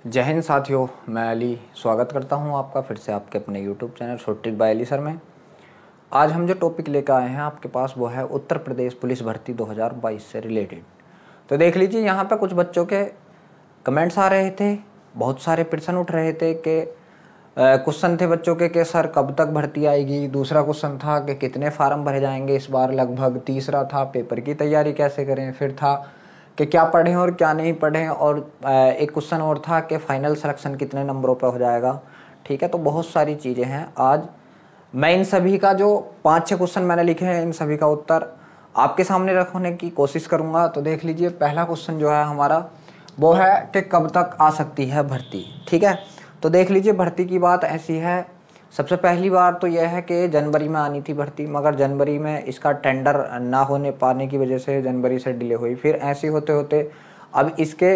जय हिंद साथियों, मैं अली स्वागत करता हूं आपका फिर से आपके अपने YouTube channel short trick bye Ali sir में। आज हम जो टॉपिक लेकर आए हैं आपके पास वो है उत्तर प्रदेश पुलिस भर्ती 2022 से रिलेटेड। तो देख लीजिए, यहाँ पे कुछ बच्चों के कमेंट्स आ रहे थे, बहुत सारे प्रश्न उठ रहे थे कि क्वेश्चन थे बच्चों के कि सर कब तक भर्ती आएगी। दूसरा क्वेश्चन था कि कितने फार्म भरे जाएंगे इस बार लगभग। तीसरा था पेपर की तैयारी कैसे करें। फिर था कि क्या पढ़ें और क्या नहीं पढ़ें। और एक क्वेश्चन और था कि फाइनल सिलेक्शन कितने नंबरों पर हो जाएगा। ठीक है, तो बहुत सारी चीज़ें हैं। आज मैं इन सभी का जो 5-6 क्वेश्चन मैंने लिखे हैं, इन सभी का उत्तर आपके सामने रखने की कोशिश करूंगा। तो देख लीजिए, पहला क्वेश्चन जो है हमारा वो है कि कब तक आ सकती है भर्ती। ठीक है, तो देख लीजिए, भर्ती की बात ऐसी है। सबसे पहली बार तो यह है कि जनवरी में आनी थी भर्ती, मगर जनवरी में इसका टेंडर ना होने पाने की वजह से जनवरी से डिले हुई। फिर ऐसे होते होते अब इसके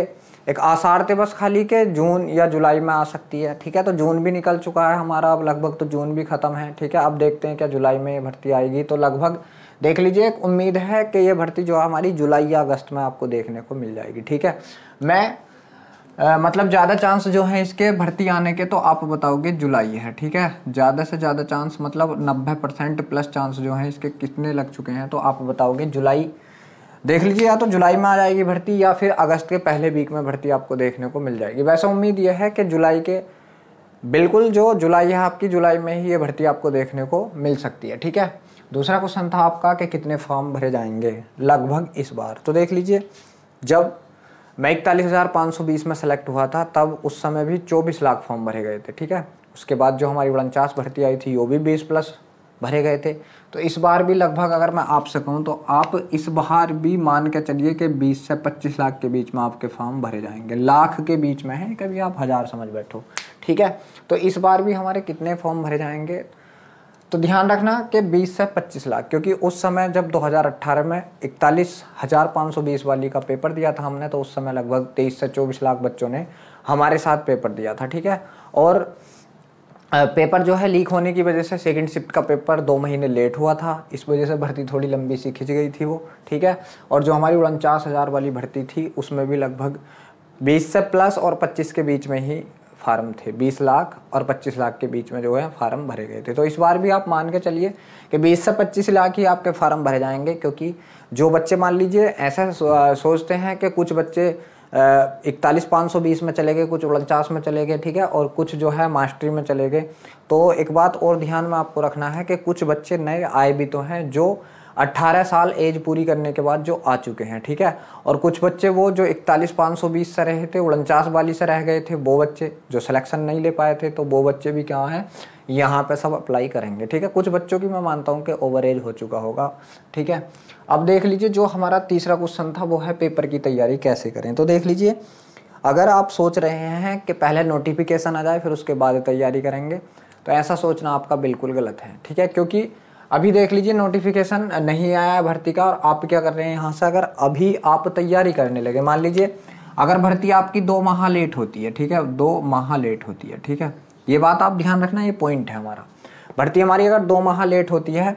एक आसार थे बस खाली के जून या जुलाई में आ सकती है। ठीक है, तो जून भी निकल चुका है हमारा, अब लगभग तो जून भी ख़त्म है। ठीक है, अब देखते हैं क्या जुलाई में ये भर्ती आएगी। तो लगभग देख लीजिए, एक उम्मीद है कि ये भर्ती जो है हमारी जुलाई या अगस्त में आपको देखने को मिल जाएगी। ठीक है, मैं मतलब ज़्यादा चांस जो है इसके भर्ती आने के, तो आप बताओगे जुलाई है। ठीक है, ज़्यादा से ज़्यादा चांस मतलब 90% प्लस चांस जो है इसके कितने लग चुके हैं, तो आप बताओगे जुलाई। देख लीजिए, या तो जुलाई में आ जाएगी भर्ती या फिर अगस्त के पहले वीक में भर्ती आपको देखने को मिल जाएगी। वैसे उम्मीद यह है कि जुलाई के बिल्कुल जो जुलाई है आपकी, जुलाई में ही ये भर्ती आपको देखने को मिल सकती है। ठीक है, दूसरा क्वेश्चन था आपका कि कितने फॉर्म भरे जाएंगे लगभग इस बार। तो देख लीजिए, जब मैं 41,520 में सेलेक्ट हुआ था तब उस समय भी 24 लाख फॉर्म भरे गए थे। ठीक है, उसके बाद जो हमारी 49 भर्ती आई थी वो भी 20 प्लस भरे गए थे। तो इस बार भी लगभग अगर मैं आपसे कहूँ तो आप इस बार भी मान के चलिए कि 20 से 25 लाख के बीच में आपके फॉर्म भरे जाएंगे। लाख के बीच में है, कभी आप हज़ार समझ बैठो। ठीक है, तो इस बार भी हमारे कितने फॉर्म भरे जाएंगे, तो ध्यान रखना कि 20 से 25 लाख, क्योंकि उस समय जब 2018 में 41,520 वाली का पेपर दिया था हमने, तो उस समय लगभग 23 से 24 लाख बच्चों ने हमारे साथ पेपर दिया था। ठीक है, और पेपर जो है लीक होने की वजह से सेकंड शिफ्ट का पेपर 2 महीने लेट हुआ था, इस वजह से भर्ती थोड़ी लंबी सी खिंच गई थी वो। ठीक है, और जो हमारी 49,000 वाली भर्ती थी उसमें भी लगभग 20 से प्लस और 25 के बीच में ही फार्म थे। 20 लाख और 25 लाख के बीच में जो है फार्म भरे गए थे। तो इस बार भी आप मान के चलिए कि 20 से 25 लाख ही आपके फार्म भरे जाएंगे, क्योंकि जो बच्चे मान लीजिए ऐसा सोचते हैं कि कुछ बच्चे 41,520 में चले गए, कुछ 49 में चले गए। ठीक है, और कुछ जो है मास्टरी में चले गए। तो एक बात और ध्यान में आपको रखना है कि कुछ बच्चे नए आए भी तो हैं जो 18 साल एज पूरी करने के बाद जो आ चुके हैं। ठीक है, और कुछ बच्चे वो जो 41,520 से रहे थे, 49 वाली से रह गए थे, वो बच्चे जो सिलेक्शन नहीं ले पाए थे, तो वो बच्चे भी क्या हैं यहाँ पे सब अप्लाई करेंगे। ठीक है, कुछ बच्चों की मैं मानता हूँ कि ओवर एज हो चुका होगा। ठीक है, अब देख लीजिए, जो हमारा तीसरा क्वेश्चन था वो है पेपर की तैयारी कैसे करें। तो देख लीजिए, अगर आप सोच रहे हैं कि पहले नोटिफिकेशन आ जाए फिर उसके बाद तैयारी करेंगे, तो ऐसा सोचना आपका बिल्कुल गलत है। ठीक है, क्योंकि अभी देख लीजिए नोटिफिकेशन नहीं आया है भर्ती का, और आप क्या कर रहे हैं यहाँ से, अगर अभी आप तैयारी करने लगे, मान लीजिए अगर भर्ती आपकी 2 माह लेट होती है। ठीक है, 2 माह लेट होती है। ठीक है, ये बात आप ध्यान रखना, ये पॉइंट है हमारा। भर्ती हमारी अगर 2 माह लेट होती है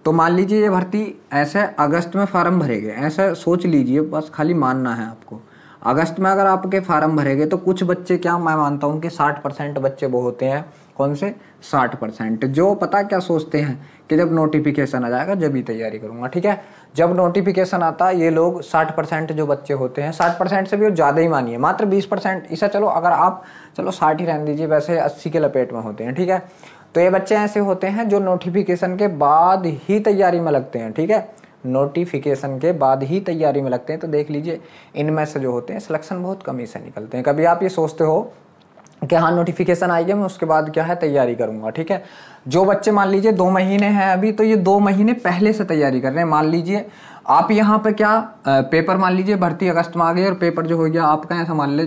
तो मान लीजिए ये भर्ती ऐसे अगस्त में फार्म भरेंगे, ऐसा सोच लीजिए, बस खाली मानना है आपको। अगस्त में अगर आपके फार्म भरेंगे तो कुछ बच्चे, क्या मैं मानता हूँ कि 60% बच्चे वो होते हैं, कौन से 60%, जो पता क्या सोचते हैं कि जब नोटिफिकेशन आ जाएगा जब ही तैयारी करूंगा। ठीक है, जब नोटिफिकेशन आता है ये लोग 60% जो बच्चे होते हैं, 60% से भी ज़्यादा ही मानिए, मात्र 20% इसे, चलो अगर आप चलो 60 ही रहने दीजिए, वैसे 80 के लपेट में होते हैं। ठीक है, तो ये बच्चे ऐसे होते हैं जो नोटिफिकेशन के बाद ही तैयारी में लगते हैं। ठीक है, नोटिफिकेशन के बाद ही तैयारी में लगते हैं। तो देख लीजिए, इनमें से जो होते हैं सिलेक्शन बहुत कम ही से निकलते हैं। कभी आप ये सोचते हो कि हाँ नोटिफिकेशन आई है, मैं उसके बाद क्या है तैयारी करूंगा। ठीक है, जो बच्चे मान लीजिए 2 महीने हैं अभी, तो ये 2 महीने पहले से तैयारी कर रहे हैं। मान लीजिए आप यहाँ पे क्या पेपर, मान लीजिए भर्ती अगस्त में आ गई और पेपर जो हो गया आपका ऐसा मान ले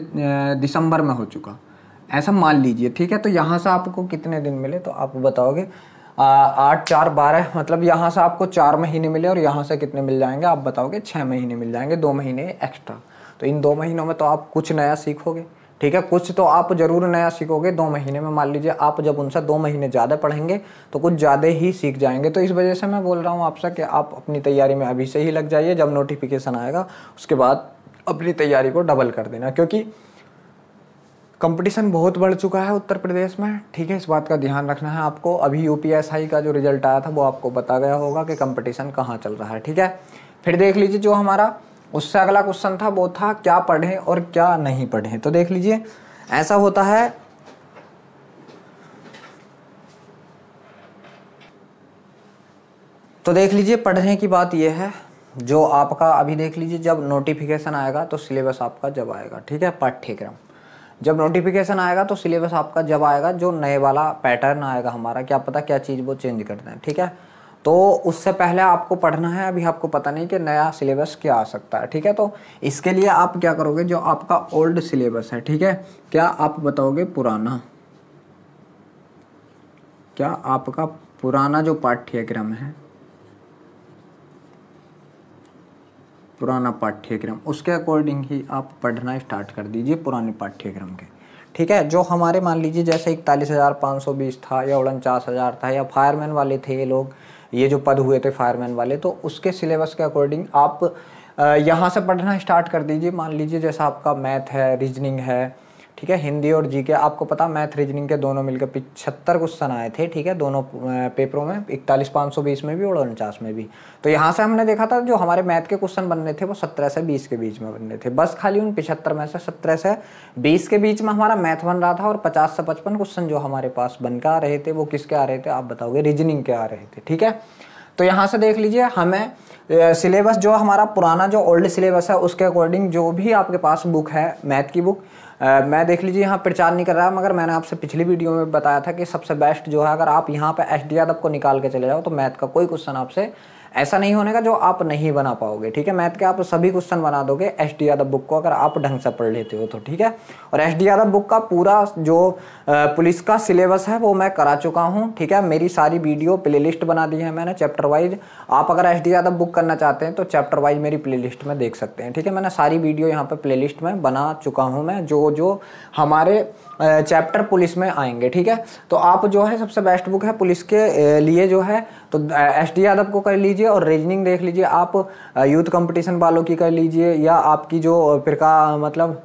दिसंबर में हो चुका, ऐसा मान लीजिए। ठीक है, तो यहाँ से आपको कितने दिन मिले, तो आप बताओगे 8, 4, 12, मतलब यहाँ से आपको 4 महीने मिले, और यहाँ से कितने मिल जाएंगे, आप बताओगे 6 महीने मिल जाएंगे, 2 महीने एक्स्ट्रा। तो इन 2 महीनों में तो आप कुछ नया सीखोगे। ठीक है, कुछ तो आप जरूर नया सीखोगे 2 महीने में। मान लीजिए आप जब उनसे 2 महीने ज़्यादा पढ़ेंगे तो कुछ ज़्यादा ही सीख जाएंगे। तो इस वजह से मैं बोल रहा हूँ आपसे कि आप अपनी तैयारी में अभी से ही लग जाइए, जब नोटिफिकेशन आएगा उसके बाद अपनी तैयारी को डबल कर देना, क्योंकि कंपटीशन बहुत बढ़ चुका है उत्तर प्रदेश में, ठीक है, इस बात का ध्यान रखना है आपको। अभी यूपीएसआई का जो रिजल्ट आया था वो आपको बता गया होगा कि कंपटीशन कहाँ चल रहा है, ठीक है। फिर देख लीजिए जो हमारा उससे अगला क्वेश्चन था वो था क्या पढ़ें और क्या नहीं पढ़ें। तो देख लीजिए ऐसा होता है, तो देख लीजिए पढ़ने की बात यह है, जो आपका अभी देख लीजिए जब नोटिफिकेशन आएगा तो सिलेबस आपका जब आएगा, ठीक है, पाठ्यक्रम जब नोटिफिकेशन आएगा तो सिलेबस आपका जब आएगा, जो नए वाला पैटर्न आएगा हमारा, क्या पता क्या चीज़ वो चेंज करते हैं, ठीक है। तो उससे पहले आपको पढ़ना है, अभी आपको पता नहीं कि नया सिलेबस क्या आ सकता है, ठीक है। तो इसके लिए आप क्या करोगे, जो आपका ओल्ड सिलेबस है, ठीक है, क्या आप बताओगे पुराना, क्या आपका पुराना जो पाठ्यक्रम है, पुराना पाठ्यक्रम, उसके अकॉर्डिंग ही आप पढ़ना स्टार्ट कर दीजिए पुराने पाठ्यक्रम के, ठीक है। जो हमारे मान लीजिए जैसे 41,520 था या 49,000 था, या फायरमैन वाले थे ये लोग, ये जो पद हुए थे फायरमैन वाले, तो उसके सिलेबस के अकॉर्डिंग आप यहाँ से पढ़ना स्टार्ट कर दीजिए। मान लीजिए जैसा आपका मैथ है, रीजनिंग है, ठीक है, हिंदी और जीके, आपको पता मैथ रीजनिंग के दोनों मिलकर 75 क्वेश्चन आए थे, ठीक है, दोनों पेपरों में, 41,520 में भी और 49 में भी। तो यहाँ से हमने देखा था जो हमारे मैथ के क्वेश्चन बनने थे वो 17 से 20 के बीच में बनने थे, बस खाली उन 75 में से 17 से 20 के बीच में हमारा मैथ बन रहा था, और 50 से 55 क्वेश्चन जो हमारे पास बन के आ रहे थे वो किसके आ रहे थे, आप बताओगे, रीजनिंग के आ रहे थे, ठीक है। तो यहाँ से देख लीजिए हमें सिलेबस जो हमारा पुराना जो ओल्ड सिलेबस है उसके अकॉर्डिंग जो भी आपके पास बुक है मैथ की बुक, मैं देख लीजिए यहाँ प्रचार नहीं कर रहा, मगर मैंने आपसे पिछली वीडियो में बताया था कि सबसे बेस्ट जो है, अगर आप यहाँ पे एस डी यादव को निकाल के चले जाओ तो मैथ का कोई क्वेश्चन आपसे ऐसा नहीं होने का जो आप नहीं बना पाओगे, ठीक है। मैथ के आप सभी क्वेश्चन बना दोगे एस डी यादव बुक को, अगर आप ढंग से पढ़ लेते हो तो, ठीक है। और एस डी यादव बुक का पूरा जो पुलिस का सिलेबस है वो मैं करा चुका हूँ, ठीक है। मेरी सारी वीडियो प्लेलिस्ट बना दी है मैंने चैप्टर वाइज। आप अगर एस डी यादव बुक करना चाहते हैं तो चैप्टर वाइज मेरी प्लेलिस्ट में देख सकते हैं, ठीक है। मैंने सारी वीडियो यहाँ पे प्लेलिस्ट में बना चुका हूँ मैं, जो हमारे चैप्टर पुलिस में आएंगे, ठीक है। तो आप जो है सबसे बेस्ट बुक है पुलिस के लिए जो है, तो एस डी यादव को कर लीजिए। और रीजनिंग देख लीजिए आप यूथ कंपटीशन वालों की कर लीजिए, या आपकी जो फिर का मतलब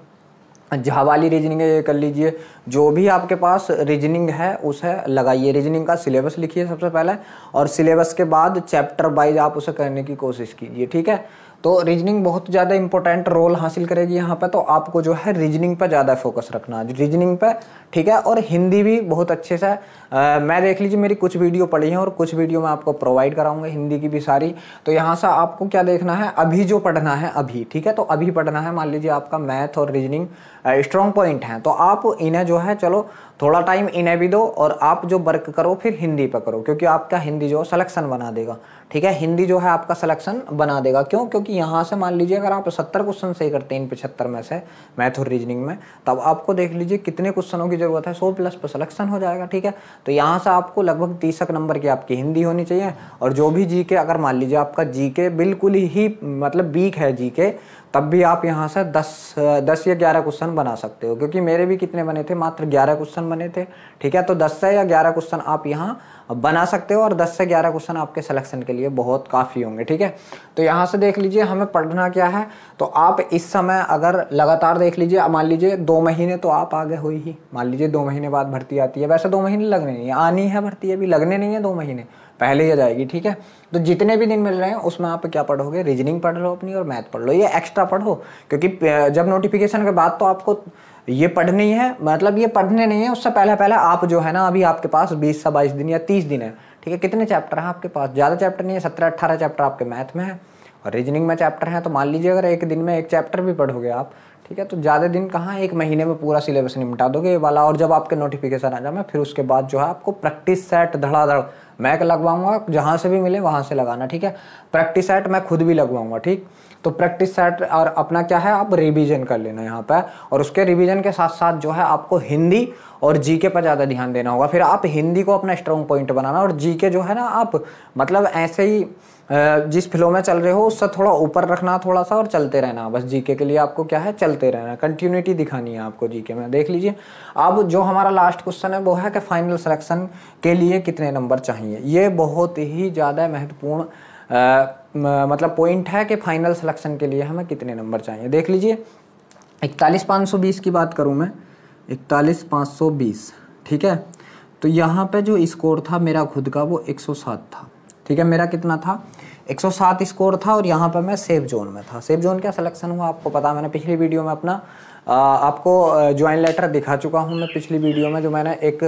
वाली रीजनिंग है ये कर लीजिए। जो भी आपके पास रीजनिंग है उसे लगाइए, रीजनिंग का सिलेबस लिखिए सबसे पहले, और सिलेबस के बाद चैप्टर वाइज आप उसे करने की कोशिश कीजिए, ठीक है। तो रीजनिंग बहुत ज़्यादा इंपॉर्टेंट रोल हासिल करेगी यहाँ पे, तो आपको जो है रीजनिंग पे ज़्यादा फोकस रखना है, रीजनिंग पे, ठीक है। और हिंदी भी बहुत अच्छे से मैं देख लीजिए मेरी कुछ वीडियो पढ़ी है और कुछ वीडियो मैं आपको प्रोवाइड कराऊंगा हिंदी की भी सारी। तो यहाँ से आपको क्या देखना है, अभी जो पढ़ना है अभी, ठीक है। तो अभी पढ़ना है, मान लीजिए आपका मैथ और रीजनिंग स्ट्रॉन्ग पॉइंट हैं, तो आप इन्हें जो है चलो थोड़ा टाइम इन्हें भी दो, और आप जो वर्क करो फिर हिंदी पे करो, क्योंकि आपका हिंदी जो सिलेक्शन बना देगा, ठीक है। हिंदी जो है आपका सिलेक्शन बना देगा, क्यों, क्योंकि यहाँ से मान लीजिए अगर आप 70 क्वेश्चन सही करते हैं इन 75 में से मैथ और रीजनिंग में, तब आपको देख लीजिए कितने क्वेश्चनों की जरूरत है, 100+ पर सिलेक्शन हो जाएगा, ठीक है। तो यहाँ से आपको लगभग 30 नंबर की आपकी हिंदी होनी चाहिए। और जो भी जीके, अगर मान लीजिए आपका जीके बिल्कुल ही मतलब वीक है जीके, तब भी आप यहाँ से 10 या 11 क्वेश्चन बना सकते हो, क्योंकि मेरे भी कितने बने थे, मात्र 11 क्वेश्चन बने थे, ठीक है। तो 10 से या 11 क्वेश्चन आप यहाँ बना सकते हो, और 10 से 11 क्वेश्चन आपके सिलेक्शन के लिए बहुत काफ़ी होंगे, ठीक है। तो यहाँ से देख लीजिए हमें पढ़ना क्या है, तो आप इस समय अगर लगातार देख लीजिए, मान लीजिए 2 महीने तो आप आगे हुई ही, मान लीजिए 2 महीने बाद भर्ती आती है, वैसे 2 महीने लगने नहीं है, आनी है भर्ती, अभी लगने नहीं है 2 महीने पहले ही आ जाएगी, ठीक है। तो जितने भी दिन मिल रहे हैं उसमें आप क्या पढ़ोगे, रीजनिंग पढ़ लो अपनी और मैथ पढ़ लो, ये एक्स्ट्रा पढ़ो, क्योंकि जब नोटिफिकेशन के बाद तो आपको ये पढ़नी है, मतलब ये पढ़ने नहीं है, उससे पहले आप जो है ना, अभी आपके पास 20 से 22 दिन या 30 दिन है, ठीक है। कितने चैप्टर हैं आपके पास, ज़्यादा चैप्टर नहीं है, 17-18 चैप्टर आपके मैथ में है और रीजनिंग में चैप्टर हैं। तो मान लीजिए अगर एक दिन में एक चैप्टर भी पढ़ोगे आप, ठीक है, तो ज़्यादा दिन कहाँ, 1 महीने में पूरा सिलेबस निपटा दोगे ये वाला। और जब आपके नोटिफिकेशन आ जाए, मैं फिर उसके बाद जो है आपको प्रैक्टिस सेट धड़ाधड़ मैं लगवाऊंगा, जहाँ से भी मिले वहाँ से लगाना, ठीक है। प्रैक्टिस सेट मैं खुद भी लगवाऊंगा, ठीक। तो प्रैक्टिस सेट और अपना क्या है, आप रिवीजन कर लेना यहाँ पे, और उसके रिवीजन के साथ साथ जो है आपको हिंदी और जीके पर ज़्यादा ध्यान देना होगा। फिर आप हिंदी को अपना स्ट्रॉन्ग पॉइंट बनाना, और जीके जो है ना आप मतलब ऐसे ही जिस फ्लो में चल रहे हो उससे थोड़ा ऊपर रखना थोड़ा सा, और चलते रहना बस। जीके के लिए आपको क्या है, चलते रहना, कंटिन्यूटी दिखानी है आपको जीके में। देख लीजिए अब जो हमारा लास्ट क्वेश्चन है वो है कि फाइनल सिलेक्शन के लिए कितने नंबर चाहिए। ये बहुत ही ज़्यादा महत्वपूर्ण मतलब पॉइंट है कि फाइनल सिलेक्शन के लिए हमें कितने नंबर चाहिए। देख लीजिए 41,520 की बात करूँ मैं, 41,520, ठीक है। तो यहाँ पे जो स्कोर था मेरा खुद का वो 107 था, ठीक है। मेरा कितना था, 107 स्कोर था और यहाँ पे मैं सेफ जोन में था। सेफ जोन क्या सिलेक्शन हुआ आपको पता, मैंने पिछली वीडियो में अपना आपको ज्वाइन लेटर दिखा चुका हूँ मैं पिछली वीडियो में, जो मैंने 1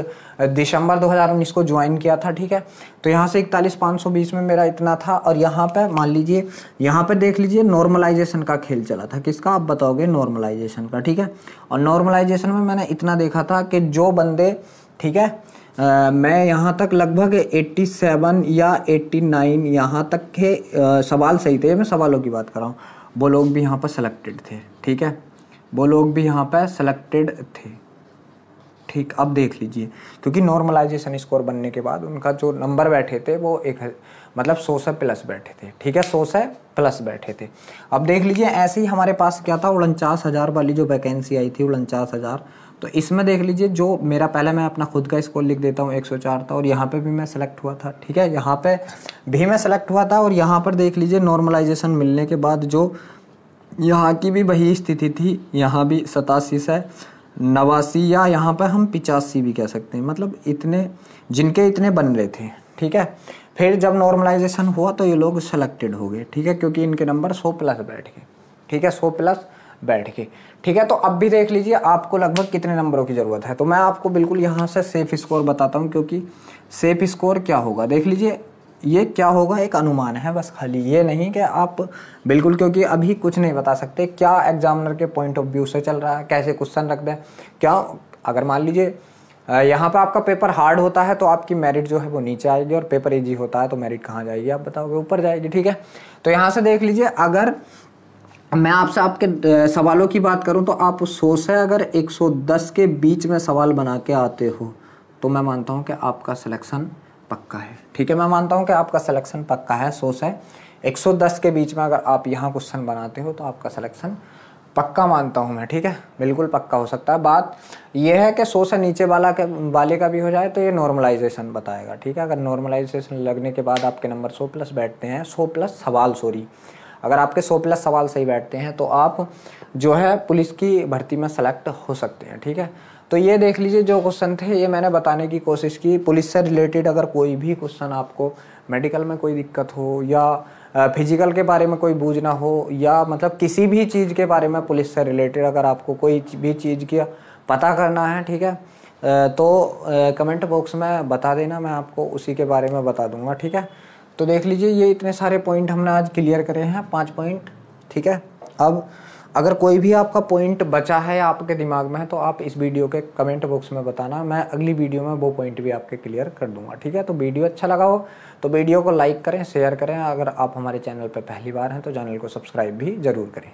दिसंबर 2019 को ज्वाइन किया था, ठीक है। तो यहाँ से 41,520 में मेरा इतना था। और यहाँ पे मान लीजिए, यहाँ पे देख लीजिए नॉर्मलाइजेशन का खेल चला था। किसका आप बताओगे, नॉर्मलाइजेशन का, ठीक है। और नॉर्मलाइजेशन में मैंने इतना देखा था कि जो बंदे, ठीक है, मैं यहाँ तक लगभग 87 या 89 यहाँ तक के सवाल सही थे, मैं सवालों की बात कर रहा हूँ, वो लोग भी यहाँ पर सेलेक्टेड थे, ठीक है। वो लोग भी यहाँ पर सेलेक्टेड थे, ठीक। अब देख लीजिए, क्योंकि नॉर्मलाइजेशन स्कोर बनने के बाद उनका जो नंबर बैठे थे वो मतलब 100 से प्लस बैठे थे, ठीक है, 100 से प्लस बैठे थे। अब देख लीजिए, ऐसे ही हमारे पास क्या था, 49,000 वाली जो वैकेंसी आई थी, 49,000। तो इसमें देख लीजिए, जो मेरा पहले मैं अपना खुद का स्कोर लिख देता हूँ, 104 था और यहाँ पे भी मैं सेलेक्ट हुआ था, ठीक है। यहाँ पे भी मैं सेलेक्ट हुआ था और यहाँ पर देख लीजिए नॉर्मलाइजेशन मिलने के बाद जो यहाँ की भी वही स्थिति थी, यहाँ भी 87 से 89 या यहाँ पर हम 85 भी कह सकते हैं, मतलब इतने जिनके इतने बन रहे थे, ठीक है। फिर जब नॉर्मलाइजेशन हुआ तो ये लोग सेलेक्टेड हो गए, ठीक है, क्योंकि इनके नंबर 100 प्लस बैठ गए, ठीक है, 100 प्लस बैठ गए, ठीक है। तो अब भी देख लीजिए आपको लगभग कितने नंबरों की ज़रूरत है। तो मैं आपको बिल्कुल यहाँ से सेफ स्कोर बताता हूँ, क्योंकि सेफ स्कोर क्या होगा देख लीजिए, ये क्या होगा एक अनुमान है बस, खाली ये नहीं कि आप बिल्कुल, क्योंकि अभी कुछ नहीं बता सकते क्या एग्जामिनर के पॉइंट ऑफ व्यू से चल रहा है, कैसे क्वेश्चन रख दें, क्या अगर मान लीजिए यहाँ पे आपका पेपर हार्ड होता है तो आपकी मेरिट जो है वो नीचे आएगी, और पेपर इजी होता है तो मेरिट कहाँ जाएगी आप बताओगे, ऊपर जाएगी, ठीक है। तो यहाँ से देख लीजिए, अगर मैं आपसे आपके सवालों की बात करूं तो आप 100 से अगर 110 के बीच में सवाल बना के आते हो तो मैं मानता हूं कि आपका सिलेक्शन पक्का है, ठीक है। मैं मानता हूं कि आपका सिलेक्शन पक्का है। 100 से 110 के बीच में अगर आप यहाँ क्वेश्चन बनाते हो तो आपका सिलेक्शन पक्का मानता हूं मैं, ठीक है, बिल्कुल पक्का हो सकता है। बात यह है कि 100 से नीचे वाले का भी हो जाए तो ये नॉर्मलाइजेशन बताएगा, ठीक है। अगर नॉर्मलाइजेशन लगने के बाद आपके नंबर 100 प्लस बैठते हैं, 100 प्लस सवाल, सॉरी, अगर आपके 100 प्लस सवाल सही बैठते हैं तो आप जो है पुलिस की भर्ती में सेलेक्ट हो सकते हैं, ठीक है। तो ये देख लीजिए जो क्वेश्चन थे ये मैंने बताने की कोशिश की। पुलिस से रिलेटेड अगर कोई भी क्वेश्चन आपको, मेडिकल में कोई दिक्कत हो या फिजिकल के बारे में कोई बूझना हो, या मतलब किसी भी चीज़ के बारे में पुलिस से रिलेटेड अगर आपको कोई भी चीज़ की पता करना है, ठीक है, तो कमेंट बॉक्स में बता देना, मैं आपको उसी के बारे में बता दूंगा, ठीक है। तो देख लीजिए ये इतने सारे पॉइंट हमने आज क्लियर करे हैं, 5 पॉइंट, ठीक है। अब अगर कोई भी आपका पॉइंट बचा है आपके दिमाग में है तो आप इस वीडियो के कमेंट बॉक्स में बताना, मैं अगली वीडियो में वो पॉइंट भी आपके क्लियर कर दूंगा, ठीक है। तो वीडियो अच्छा लगा हो तो वीडियो को लाइक करें, शेयर करें, अगर आप हमारे चैनल पर पहली बार हैं तो चैनल को सब्सक्राइब भी ज़रूर करें।